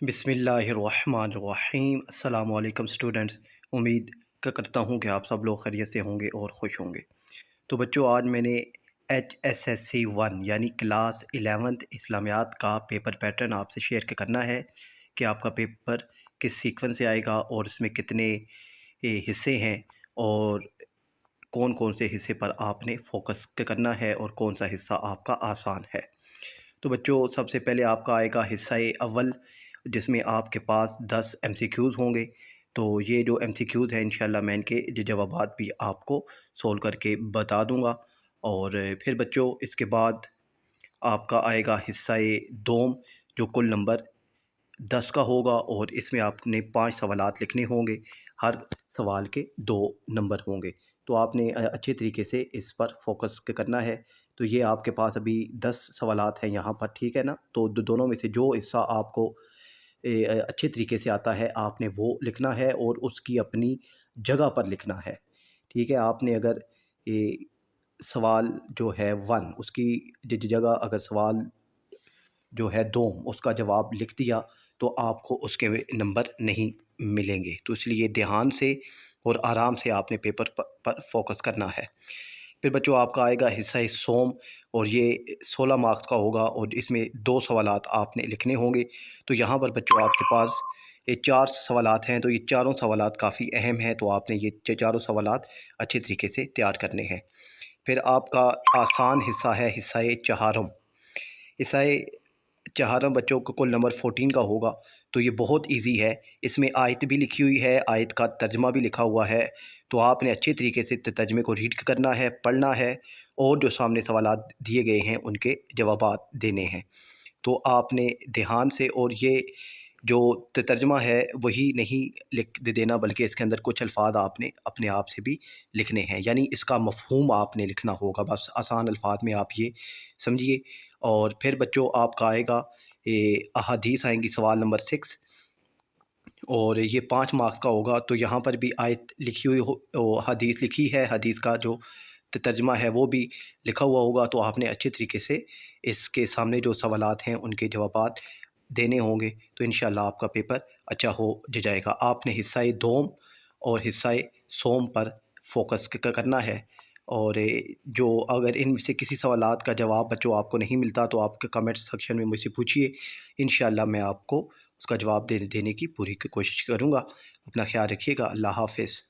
बिस्मिल्लाहिर्रहमानिर्रहीम। अस्सलाम वालेकुम स्टूडेंट्स। उम्मीद करता हूँ कि आप सब लोग खैरियत से होंगे और ख़ुश होंगे। तो बच्चों, आज मैंने HSSC 1 यानी क्लास 11th इस्लामियात का पेपर पैटर्न आपसे शेयर करना है कि आपका पेपर किस सीक्वेंस से आएगा और इसमें कितने हिस्से हैं और कौन कौन से हिस्से पर आपने फोकस करना है और कौन सा हिस्सा आपका आसान है। तो बच्चों, सबसे पहले आपका आएगा हिस्सा अव्वल, जिसमें आपके पास 10 MCQs होंगे। तो ये जो MCQs हैं, इंशाल्लाह मैं इनके जवाबात भी आपको सोल्व करके बता दूंगा। और फिर बच्चों, इसके बाद आपका आएगा हिस्सा दोम, जो कुल नंबर 10 का होगा और इसमें आपने 5 सवालात लिखने होंगे। हर सवाल के 2 नंबर होंगे। तो आपने अच्छे तरीके से इस पर फोकस करना है। तो ये आपके पास अभी 10 सवालात हैं यहाँ पर, ठीक है ना। तो दोनों में से जो हिस्सा आपको अच्छे तरीके से आता है आपने वो लिखना है और उसकी अपनी जगह पर लिखना है, ठीक है। आपने अगर सवाल जो है 1 उसकी जगह अगर सवाल जो है दोम उसका जवाब लिख दिया तो आपको उसके नंबर नहीं मिलेंगे। तो इसलिए ध्यान से और आराम से आपने पेपर पर फोकस करना है। फिर बच्चों, आपका आएगा हिस्सा सोम और ये 16 मार्क्स का होगा और इसमें 2 सवालात आपने लिखने होंगे। तो यहाँ पर बच्चों आपके पास ये 4 सवालात हैं। तो ये चारों सवालात काफ़ी अहम हैं, तो आपने ये चारों सवालात अच्छे तरीके से तैयार करने हैं। फिर आपका आसान हिस्सा है हिस्सा चहारम। हिस्सा चहारम बच्चों को कुल नंबर 14 का होगा। तो ये बहुत इजी है। इसमें आयत भी लिखी हुई है, आयत का तर्जमा भी लिखा हुआ है। तो आपने अच्छे तरीके से तर्जमे को रीड करना है, पढ़ना है और जो सामने सवालात दिए गए हैं उनके जवाबात देने हैं। तो आपने ध्यान से, और ये जो तर्जमा है वही नहीं लिख देना, बल्कि इसके अंदर कुछ अल्फाज आपने अपने आप से भी लिखने हैं, यानी इसका मफ़हूम आपने लिखना होगा। बस आसान अल्फाज में आप ये समझिए। और फिर बच्चों आपका आएगा अहादीस आएंगी, सवाल नंबर 6 और ये 5 मार्क्स का होगा। तो यहाँ पर भी आयत लिखी हुई हो, हदीस लिखी है, हदीस का जो तर्जमा है वो भी लिखा हुआ होगा। तो आपने अच्छे तरीके से इसके सामने जो सवालात हैं उनके जवाबात देने होंगे। तो इंशाल्लाह आपका पेपर अच्छा हो जाएगा। आपने हिस्सा दोम और हिस्सा सोम पर फोकस करना है। और जो अगर इनमें से किसी सवालात का जवाब बच्चों आपको नहीं मिलता तो आप कमेंट सेक्शन में मुझसे पूछिए, इंशाल्लाह मैं आपको उसका जवाब देने की पूरी कोशिश करूँगा। अपना ख्याल रखिएगा। अल्लाह हाफ़िज़।